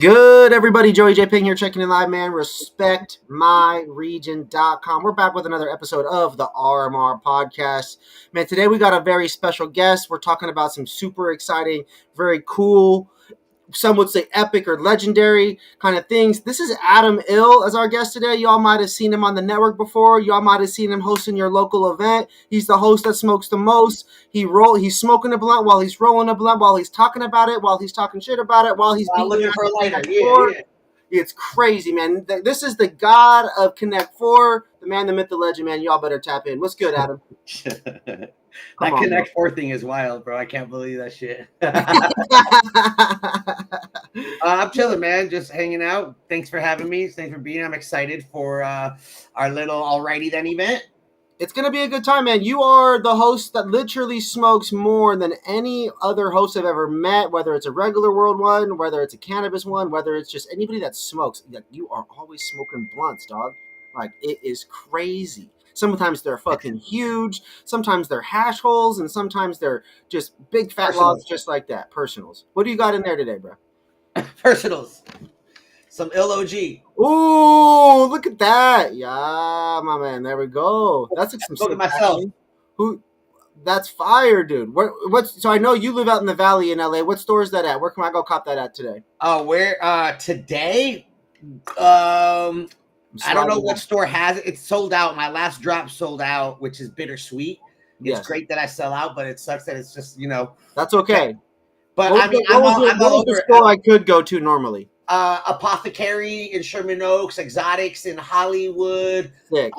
Good, everybody. Joey JayPing here, checking in live, man. RespectMyRegion.com. We're back with another episode of the RMR Podcast. Man, today we got a very special guest. We're talking about some super exciting, very cool, some would say epic or legendary kind of things. This is Adam Ill as our guest today. Y'all might have seen him on the network before. Y'all might have seen him hosting your local event. He's the host that smokes the most. He's smoking a blunt while he's rolling a blunt, while he's talking about it, while he's talking shit about it, while he's looking for a lighter. Yeah. It's crazy, man. This is the god of Connect 4, the man, the myth, the legend, man. Y'all better tap in. What's good, Adam? That Connect 4 thing is wild, bro. I can't believe that shit. I'm chilling, man. Just hanging out. Thanks for having me. Thanks for being here. I'm excited for our little Alrighty Then event. It's going to be a good time, man. You are the host that literally smokes more than any other host I've ever met, whether it's a regular world one, whether it's a cannabis one, whether it's just anybody that smokes. Like, you are always smoking blunts, dog. Like, it is crazy. Sometimes they're fucking huge. Sometimes they're hash holes, and sometimes they're just big fat logs just like that. Personals. What do you got in there today, bro? Personals. Some LOG. Ooh, look at that. Yeah, my man. There we go. That's like some Look at myself. That's fire, dude. So I know you live out in the valley in LA. What store is that at? Where can I go cop that at today? Oh, where today? I don't know what store has it. It's sold out. My last drop sold out, which is bittersweet. It's great that I sell out, but it sucks that it's just, That's okay. But I'm all over the store I could go to normally. Apothecary in Sherman Oaks, Exotics in Hollywood. Sick.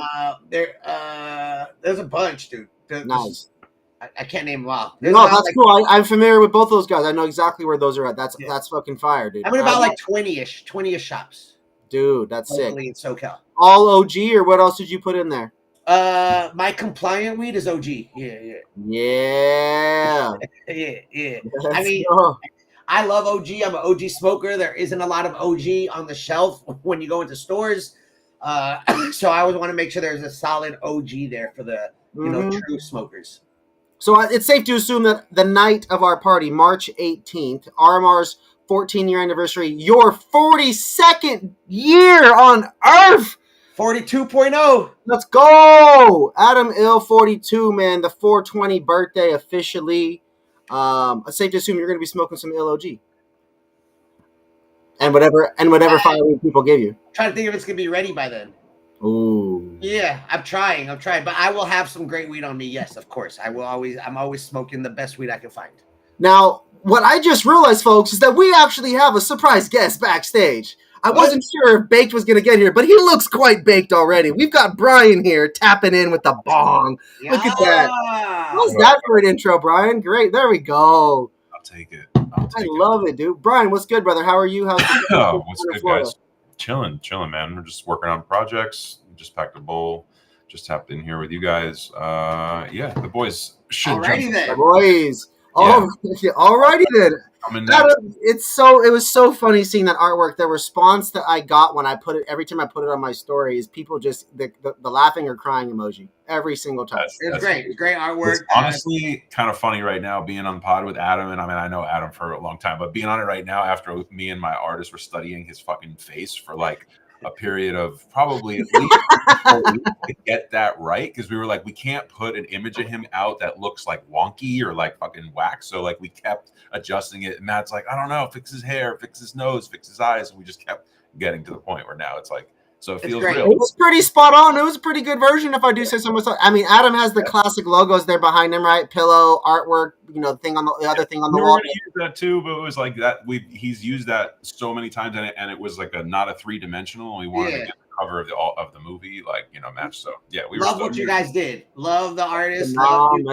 There's a bunch, dude. Nice. I can't name them all. No, that's cool. I'm familiar with both those guys. I know exactly where those are at. That's fucking fire, dude. I'm in about like 20-ish shops. Dude, that's Hopefully sick. in SoCal. All OG, or what else did you put in there? My compliant weed is OG. Yeah. Yeah. I mean, I love OG. I'm an OG smoker. There isn't a lot of OG on the shelf when you go into stores. So I always want to make sure there's a solid OG there for the true smokers. So it's safe to assume that the night of our party, March 18th, RMR's 14-year anniversary, your 42nd year on Earth. 42.0. Let's go. Adam Ill 42, man. The 420 birthday officially. It's safe to assume you're going to be smoking some LOG. And whatever fire weed people give you. I'm trying to think if it's going to be ready by then. Ooh. Yeah, I'm trying. But I will have some great weed on me. Yes, of course. I'm always smoking the best weed I can find. Now, what I just realized, folks, is that we actually have a surprise guest backstage. I wasn't sure if Baked was going to get here, but he looks quite baked already. We've got Brian here tapping in with the bong. Yeah. Look at that. How's that for an intro, Brian? Great. There we go. I'll take it. I love it, dude. Brian, what's good, brother? How are you? How's the what's good, guys? Chilling, man. We're just working on projects. We just packed a bowl. Just tapped in here with you guys. The boys should Alrighty then. The boys. Oh, alrighty then. It was so funny seeing that artwork. The response that I got when I put it, every time I put it on my story, is people just the laughing or crying emoji every single time. It's great. It's great artwork. It's honestly kind of funny right now being on pod with Adam, and I know Adam for a long time, but being on it right now after me and my artist were studying his fucking face for like a period of probably at least 4 weeks to get that right, because we were like, we can't put an image of him out that looks like wonky or like fucking whack, so like we kept adjusting it. And Matt's like, I don't know, fix his hair, fix his nose, fix his eyes, and we just kept getting to the point where now it's like, so it feels real. It was pretty spot on. It was a pretty good version, if I do say so myself. I mean, Adam has the classic logos there behind him, right? Pillow, artwork, the thing on the other thing on the wall. We were going to use that too, but it was like that. He's used that so many times, and it was like not a 3-dimensional. And we wanted to get the cover of the movie, match. So yeah, we love what you guys did. Love the artist. No, it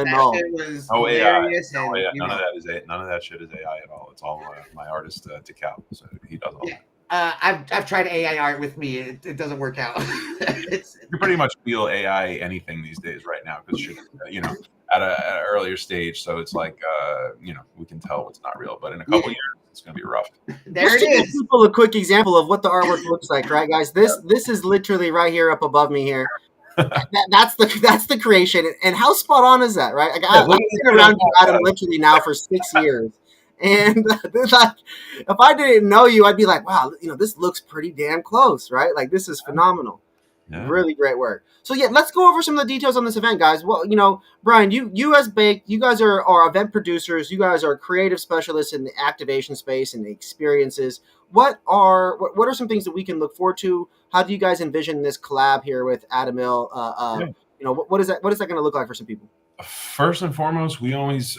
was hilarious. None of that shit is AI at all. It's all my artist DeCal. So he does all that. I've tried AI art with me. It doesn't work out. You pretty much feel AI anything these days right now because at an earlier stage. So it's like we can tell what's not real. But in a couple years, it's gonna be rough. There it is. Give people a quick example of what the artwork looks like, right, guys? This is literally right here up above me here. That's the creation, and how spot on is that, right? I've been around Adam literally now for 6 years. And like, if I didn't know you, I'd be like, wow, this looks pretty damn close, right? Like, this is phenomenal. Yeah. Really great work. So yeah, let's go over some of the details on this event, guys. Well, Brian, you as Baked, you guys are event producers. You guys are creative specialists in the activation space and the experiences. What are some things that we can look forward to? How do you guys envision this collab here with Adam Mill? What is that going to look like for some people? First and foremost, we always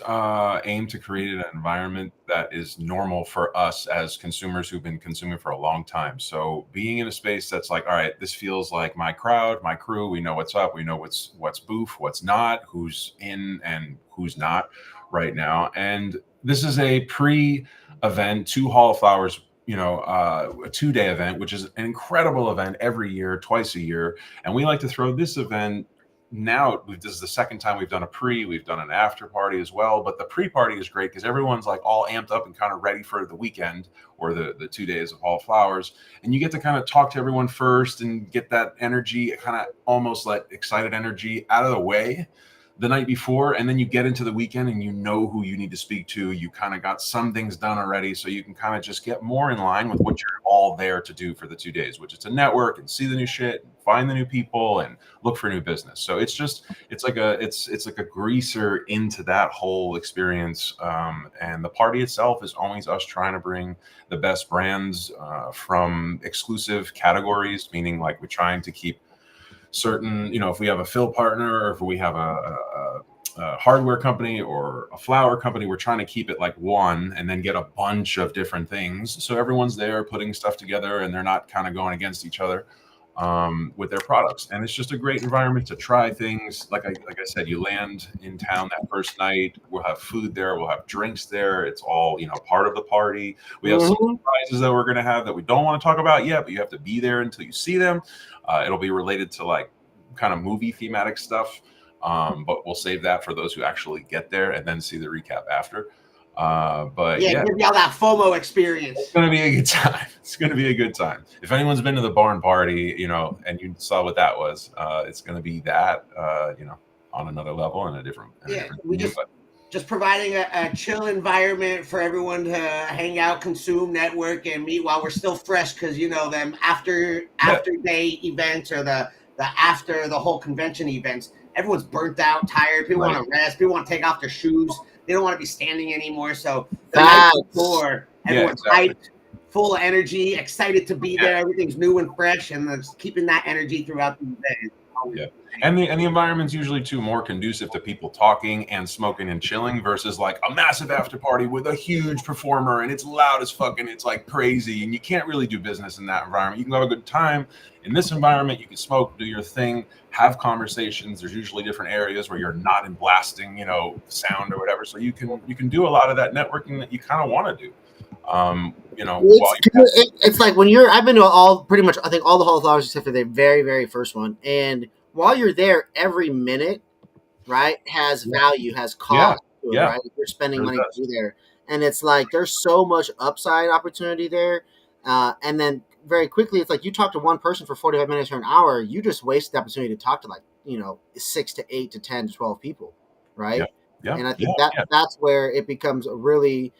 aim to create an environment that is normal for us as consumers who've been consuming for a long time. So being in a space that's like, all right, this feels like my crowd, my crew. We know what's up. We know what's boof, what's not, who's in and who's not right now. And this is a pre-event to Hall of Flowers, a 2-day event, which is an incredible event every year, twice a year. And we like to throw this event. Now, this is the second time we've done a we've done an after party as well. But the pre-party is great because everyone's like all amped up and kind of ready for the weekend or the 2 days of Hall of Flowers. And you get to kind of talk to everyone first and get that energy, kind of almost like excited energy out of the way the night before. And then you get into the weekend and you know who you need to speak to. You kind of got some things done already. So you can kind of just get more in line with what you're all there to do for the 2 days, which is to network and see the new shit, and find the new people and look for new business. So it's like a greaser into that whole experience. And the party itself is always us trying to bring the best brands from exclusive categories, meaning like we're trying to keep certain, if we have a fill partner or if we have a hardware company or a flower company, we're trying to keep it like one and then get a bunch of different things. So everyone's there putting stuff together and they're not kind of going against each other with their products. And it's just a great environment to try things. Like I said, you land in town that first night. We'll have food there. We'll have drinks there. It's all, part of the party. We have some surprises that we're going to have that we don't want to talk about yet, but you have to be there until you see them. It'll be related to like kind of movie thematic stuff. But we'll save that for those who actually get there and then see the recap after. But give y'all that FOMO experience. It's going to be a good time. It's going to be a good time. If anyone's been to the barn party, and you saw what that was, it's going to be that, on another level and a different. Just providing a chill environment for everyone to hang out, consume, network, and meet while we're still fresh. Because them after day events or the after the whole convention events, everyone's burnt out, tired. People want to rest. People want to take off their shoes. They don't want to be standing anymore. So the night before, everyone's hyped, full of energy, excited to be there. Everything's new and fresh, and just keeping that energy throughout the event. Yeah. And the environment's usually too more conducive to people talking and smoking and chilling versus like a massive after party with a huge performer and it's loud as fuck and it's like crazy and you can't really do business in that environment. You can have a good time in this environment. You can smoke, do your thing, have conversations. There's usually different areas where you're not in blasting, sound or whatever. So you can do a lot of that networking that you kind of want to do. It's like when I've been to pretty much I think all the Hall of Flowers except for the very, very first one. And while you're there, every minute, right, has value, has cost to it, right? You're spending money to be there. And it's like there's so much upside opportunity there. And then very quickly, it's like you talk to one person for 45 minutes or an hour, you just waste the opportunity to talk to 6 to 8 to 10 to 12 people, right? Yeah. And I think that's where it becomes a really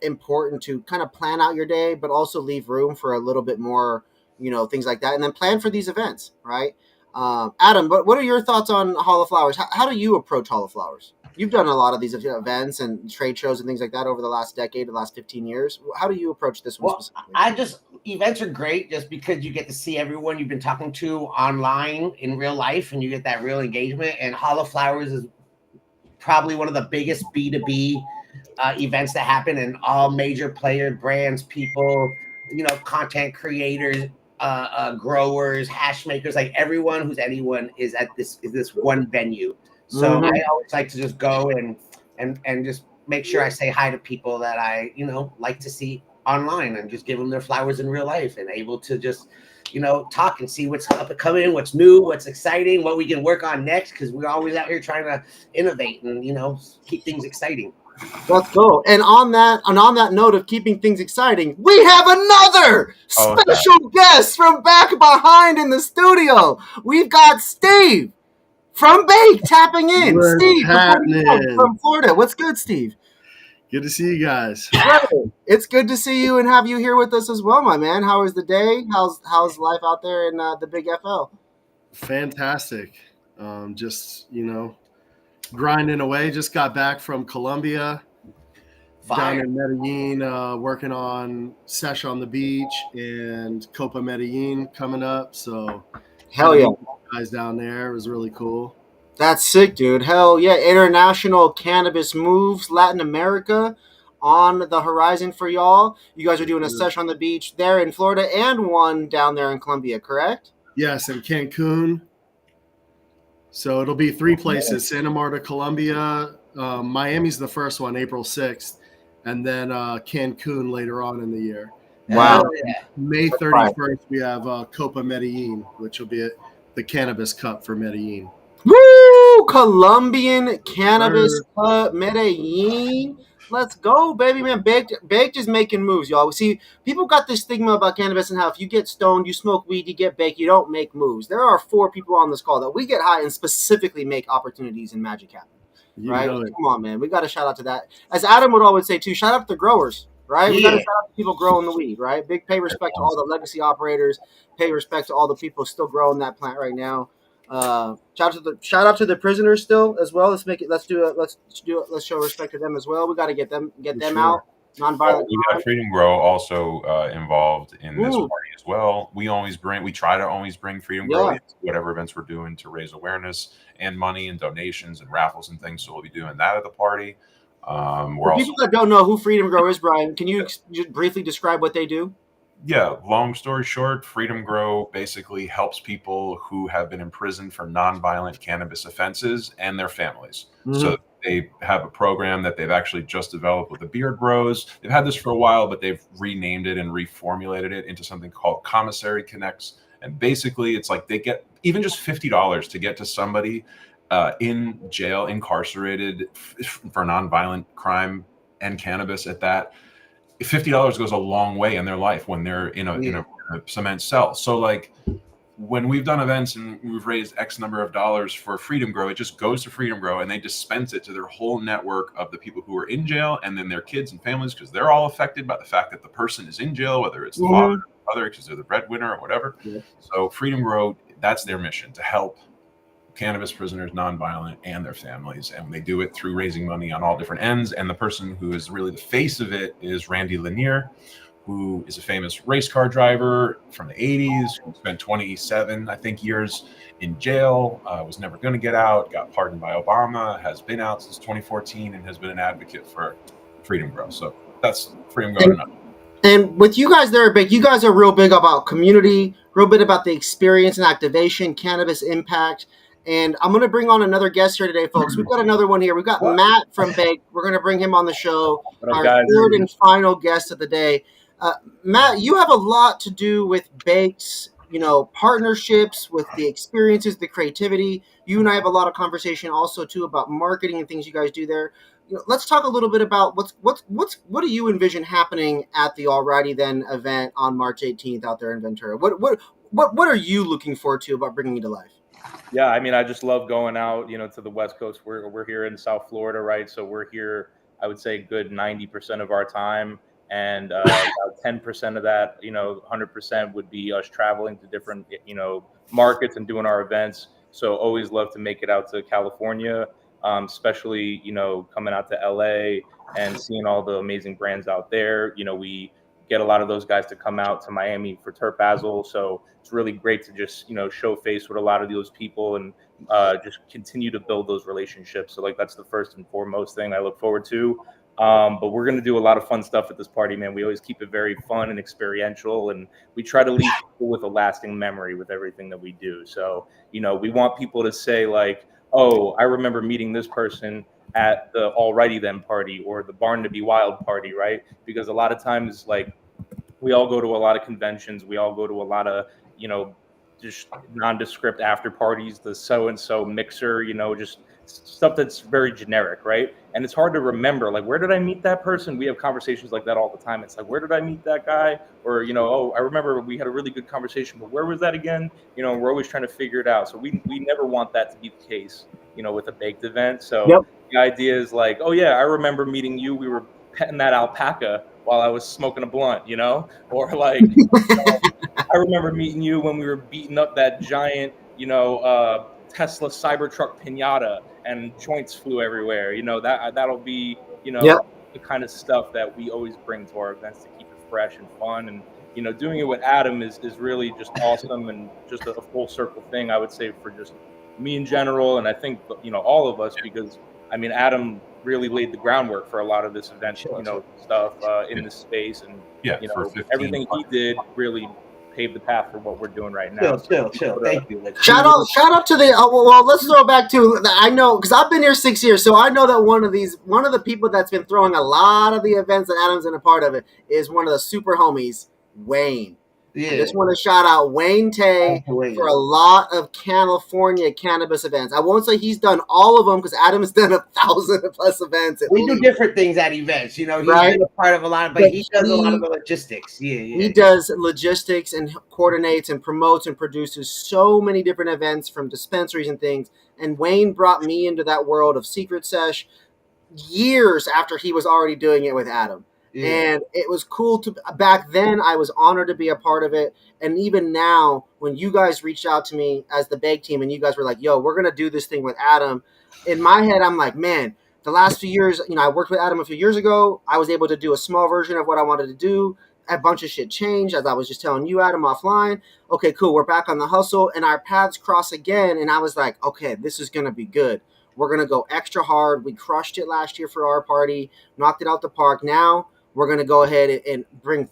important to kind of plan out your day, but also leave room for a little bit more, things like that. And then plan for these events, right? Adam, what are your thoughts on Hall of Flowers? How do you approach Hall of Flowers? You've done a lot of these events and trade shows and things like that over the last decade, the last 15 years. How do you approach this one specifically? Events are great just because you get to see everyone you've been talking to online in real life and you get that real engagement. And Hall of Flowers is probably one of the biggest B2B events that happen, and all major player brands, people, content creators, growers, hash makers, like everyone who's anyone is at this one venue. So I always like to just go and just make sure I say hi to people that I like to see online and just give them their flowers in real life and able to just talk and see what's up and coming, what's new, what's exciting, what we can work on next, because we're always out here trying to innovate and keep things exciting. Let's go. And on that note of keeping things exciting, we have another special guest from back behind in the studio. We've got Steve from Bake tapping in. Steve from Florida. What's good, Steve? Good to see you guys. It's good to see you and have you here with us as well, my man. How is the day? How's life out there in the Big FL? Fantastic. Just grinding away. Just got back from Colombia. Down in Medellin, working on Sesh on the Beach and Copa Medellin coming up. So, hell yeah, guys down there. It was really cool. That's sick, dude. Hell yeah, international cannabis moves, Latin America on the horizon for y'all. You guys are doing a Sesh on the Beach there in Florida and one down there in Colombia, correct? Yes, in Cancun. So it'll be 3 places: Santa Marta, Colombia. Miami's the first one, April 6th. And then Cancun later on in the year. Wow. May 31st, we have Copa Medellin, which will be the Cannabis Cup for Medellin. Woo! Colombian Cannabis Cup, Medellin. Let's go, baby, man. Baked is making moves, y'all. See, people got this stigma about cannabis and how if you get stoned, you smoke weed, you get baked, you don't make moves. There are 4 people on this call that we get high and specifically make opportunities and magic happen. Right? Come on, man. We got to shout out to that. As Adam would always say, too, shout out to the growers, right? We got to shout out to people growing the weed, right? Big pay respect to all the legacy operators. Pay respect to all the people still growing that plant right now. Shout out to the prisoners still as well. Let's show respect to them as well. We got to get them out. Nonviolent. We got Freedom Grow also involved in this party as well. We try to always bring Freedom Grow into whatever events we're doing to raise awareness and money and donations and raffles and things. So we'll be doing that at the party. For people that don't know who Freedom Grow is, Brian, can you just briefly describe what they do? Yeah, long story short, Freedom Grow basically helps people who have been imprisoned for nonviolent cannabis offenses and their families. Mm-hmm. So they have a program that they've actually just developed with the Beard Bros. They've had this for a while, but they've renamed it and reformulated it into something called Commissary Connects. And basically, it's like they get even just $50 to get to somebody in jail, incarcerated for nonviolent crime and cannabis at that. $50 goes a long way in their life when they're in a cement cell. So like when we've done events and we've raised X number of dollars for Freedom Grow, it just goes to Freedom Grow and they dispense it to their whole network of the people who are in jail and then their kids and families, because they're all affected by the fact that the person is in jail, whether it's the father or the mother, because they're the breadwinner or whatever. Yeah. So Freedom Grow, that's their mission, to help cannabis prisoners, nonviolent, and their families. And they do it through raising money on all different ends. And the person who is really the face of it is Randy Lanier, who is a famous race car driver from the 80s, who spent 27, I think, years in jail, was never going to get out, got pardoned by Obama, has been out since 2014, and has been an advocate for Freedom Grow. So that's Freedom Grow. And with you guys there, big, you guys are real big about community, real bit about the experience and activation, cannabis impact. And I'm going to bring on another guest here today, folks. We've got another one here. We've got Matt from Bake. We're going to bring him on the show, our third and final guest of the day. Matt, you have a lot to do with Bake's, partnerships, with the experiences, the creativity. You and I have a lot of conversation also, too, about marketing and things you guys do there. Let's talk a little bit about what do you envision happening at the Alrighty Then event on March 18th out there in Ventura? What are you looking forward to about bringing it to life? Yeah, I mean, I just love going out, to the West Coast. We're here in South Florida, right? So we're here, I would say, good 90% of our time, and about 10% of that, 100% would be us traveling to different, markets and doing our events. So always love to make it out to California, especially, coming out to LA and seeing all the amazing brands out there. We get a lot of those guys to come out to Miami for Terp Basil. So it's really great to just, show face with a lot of those people and just continue to build those relationships. So that's the first and foremost thing I look forward to. But we're going to do a lot of fun stuff at this party, man. We always keep it very fun and experiential, and we try to leave people with a lasting memory with everything that we do. So, we want people to say oh, I remember meeting this person at the Alrighty Then party or the Barn to Be Wild party, right? Because a lot of times, we all go to a lot of conventions. We all go to a lot of, just nondescript after parties, the so-and-so mixer, just stuff that's very generic, right? And it's hard to remember, where did I meet that person? We have conversations like that all the time. It's where did I meet that guy? Or, oh, I remember we had a really good conversation, but where was that again? We're always trying to figure it out. So we never want that to be the case, with a baked event. So The idea is oh yeah, I remember meeting you. We were petting that alpaca while I was smoking a blunt, you know? Or like, I remember meeting you when we were beating up that giant, Tesla Cybertruck pinata and joints flew everywhere. You know, that'll be, Yep. the kind of stuff that we always bring to our events to keep it fresh and fun. And, doing it with Adam is really just awesome and just a full circle thing, I would say, for just me in general. And I think, all of us, because I mean, Adam really laid the groundwork for a lot of this event, stuff in this space. And, everything he did really paved the path for what we're doing right now. Chill. Thank you. Shout out to the. Well, let's throw back to. I know because I've been here 6 years, so I know that one of the people that's been throwing a lot of the events that Adam's been a part of it is one of the super homies, Wayne. Yeah. I just want to shout out Wayne Tay for a lot of California cannabis events. I won't say he's done all of them because Adam's done 1,000+ events. We do different things at events, He's been a part of a lot, but he does a lot of the logistics. Yeah. He does logistics and coordinates and promotes and produces so many different events from dispensaries and things. And Wayne brought me into that world of Secret Sesh years after he was already doing it with Adam. Yeah. And it was cool back then. I was honored to be a part of it. And even now, when you guys reached out to me as the Bake team and you guys were like, yo, we're going to do this thing with Adam. In my head, I'm like, man, the last few years, I worked with Adam a few years ago. I was able to do a small version of what I wanted to do. A bunch of shit changed, as I was just telling you, Adam, offline. Okay, cool. We're back on the hustle and our paths cross again. And I was like, okay, this is going to be good. We're going to go extra hard. We crushed it last year for our party, knocked it out the park. Now, we're going to go ahead and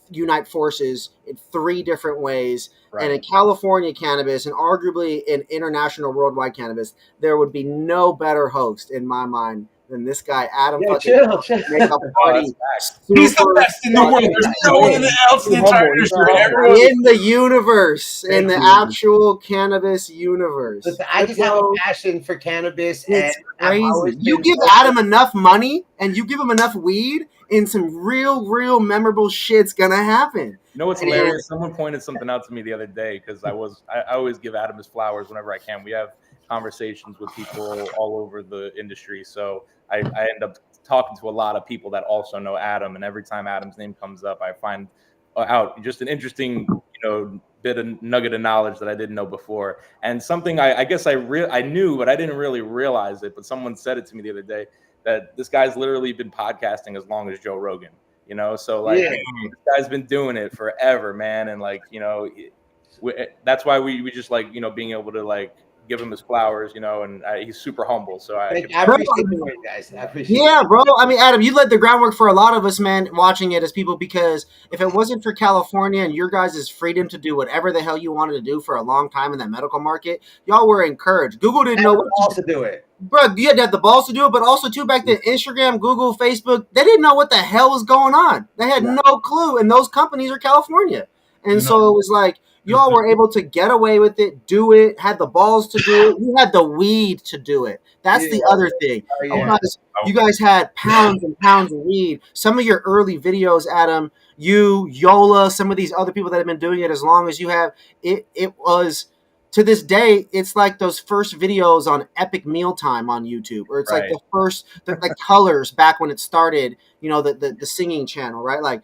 unite forces in 3 different ways. Right. And in California cannabis and arguably in international worldwide cannabis, there would be no better host in my mind than this guy, Adam. Chill. Make a party. He's the best in the world. There's no one else in the entire industry. In the universe, in the actual cannabis universe. Listen, I just have a passion for cannabis. It's crazy. You give Adam enough money and you give him enough weed, and some real memorable shit's gonna happen. You know what's hilarious? Someone pointed something out to me the other day because I always give Adam his flowers whenever I can. We have conversations with people all over the industry, so I end up talking to a lot of people that also know Adam, and every time Adam's name comes up, I find out just an interesting bit of nugget of knowledge that I didn't know before, and something I guess I knew, but I didn't really realize it. But someone said it to me the other day, that this guy's literally been podcasting as long as Joe Rogan, so like this guy's been doing it forever, man. And like, that's why we just like, being able to like give him his flowers, and he's super humble. So I appreciate it, guys. I appreciate it. Yeah, bro. I mean, Adam, you laid the groundwork for a lot of us, man, watching it as people, because if it wasn't for California and your guys' freedom to do whatever the hell you wanted to do for a long time in that medical market, y'all were encouraged. Google didn't know what to do it. Bro, you had to have the balls to do it, but also, too, back then, Instagram, Google, Facebook, they didn't know what the hell was going on. They had no clue, and those companies are California. And so it was like, y'all were able to get away with it, do it, had the balls to do it. You had the weed to do it. That's the other thing. You guys had pounds and pounds of weed. Some of your early videos, Adam, you, Yola, some of these other people that have been doing it as long as you have, it was... To this day, it's like those first videos on Epic Mealtime on YouTube, or it's like the first, like Colors back when it started, the singing channel, right? Like,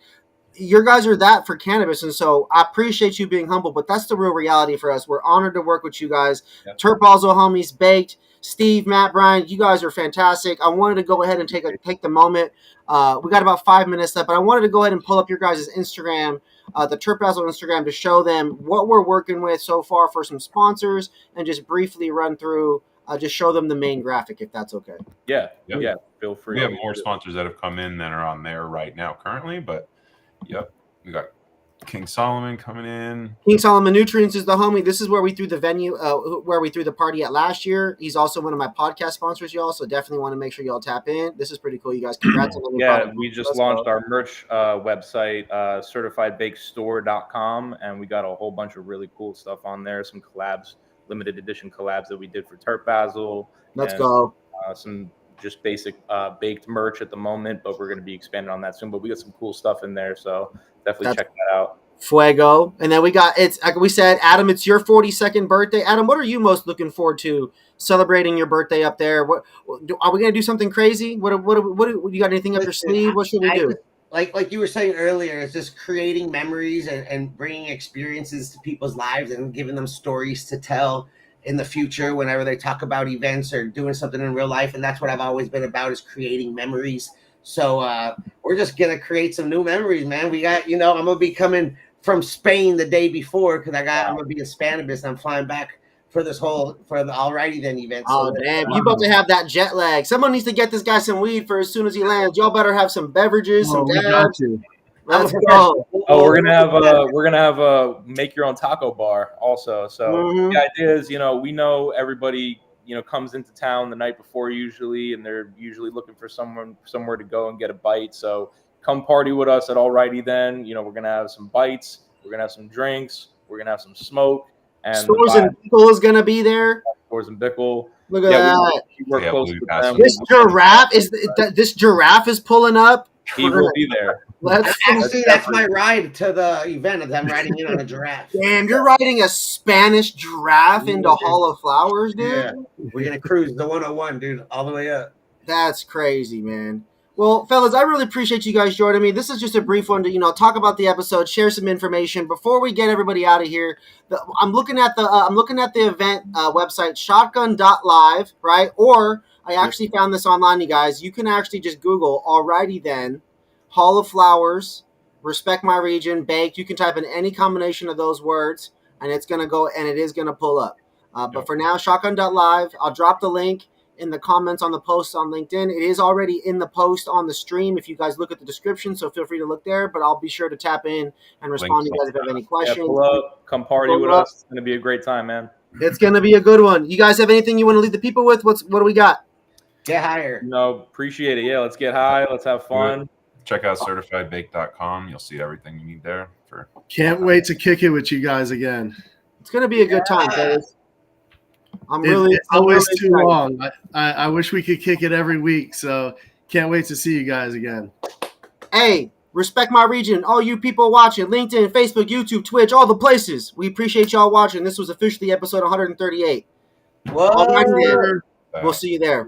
your guys are that for cannabis, and so I appreciate you being humble, but that's the real reality for us. We're honored to work with you guys. Yep. Turp Balzo homies, Baked, Steve, Matt, Brian, you guys are fantastic. I wanted to go ahead and take the moment. We got about 5 minutes left, but I wanted to go ahead and pull up your guys' Instagram, the Turp Balzo Instagram, to show them what we're working with so far for some sponsors, and just briefly run through, just show them the main graphic, if that's okay. Yeah, feel free. We have more sponsors that have come in than are on there right now currently, but we got King Solomon coming in. King Solomon Nutrients is the homie. This is where we threw the venue, where we threw the party at last year. He's also one of my podcast sponsors, y'all. So definitely want to make sure y'all tap in. This is pretty cool, you guys. Congrats on the new product. We just launched our merch website, certifiedbakestore.com, and we got a whole bunch of really cool stuff on there. Some collabs, limited edition collabs that we did for Turp Basil. Let's go. Some just basic baked merch at the moment, but we're going to be expanding on that soon. But we got some cool stuff in there, so definitely check that out. Fuego. And then we got, it's like we said, Adam, it's your 42nd birthday. Adam, what are you most looking forward to celebrating your birthday up there? What are we going to do something crazy? What you got anything up your sleeve? What should we do? Like you were saying earlier, it's just creating memories and bringing experiences to people's lives and giving them stories to tell in the future whenever they talk about events or doing something in real life. And that's what I've always been about, is creating memories. So we're just going to create some new memories, man. We got, I'm going to be coming from Spain the day before because I'm going to be a Spanibus. I'm flying back for the Alrighty Then event. Oh, damn. You about to have that jet lag. Someone needs to get this guy some weed for as soon as he lands. Y'all better have some beverages, some dabs. Let's go. Oh, we're gonna have a make your own taco bar also. So the idea is, we know everybody, comes into town the night before usually, and they're usually looking for somewhere to go and get a bite. So come party with us at Alrighty Then. We're gonna have some bites, we're gonna have some drinks, we're gonna have some smoke. And Stores and Bickle is gonna be there. Stores and Bickle. Look at that. We work close with them. This giraffe is pulling up. He will be there. That's my ride to the event. I'm riding in on a giraffe. Damn, you're riding a Spanish giraffe into Hall of Flowers, dude? Yeah. We're going to cruise the 101, dude, all the way up. That's crazy, man. Well, fellas, I really appreciate you guys joining me. This is just a brief one to, talk about the episode, share some information before we get everybody out of here. I'm looking at the event website, shotgun.live, right? Or I actually found this online, you guys. You can actually just Google Alrighty Then, Hall of Flowers, Respect My Region, Baked. You can type in any combination of those words, and it's going to go, and it is going to pull up. But for now, shotgun.live. I'll drop the link in the comments on the post on LinkedIn. It is already in the post on the stream if you guys look at the description, so feel free to look there, but I'll be sure to tap in and respond to you guys if you have any questions. Pull up, come party with us. It's going to be a great time, man. It's going to be a good one. You guys have anything you want to leave the people with? What do we got? Get higher. No, appreciate it. Yeah, let's get high. Let's have fun. Check out certifiedbake.com. You'll see everything you need there. Can't wait to kick it with you guys again. It's going to be a good time, guys. It's always too long. I wish we could kick it every week, so can't wait to see you guys again. Hey, Respect My Region, all you people watching, LinkedIn, Facebook, YouTube, Twitch, all the places. We appreciate y'all watching. This was officially episode 138. Whoa. We'll see you there.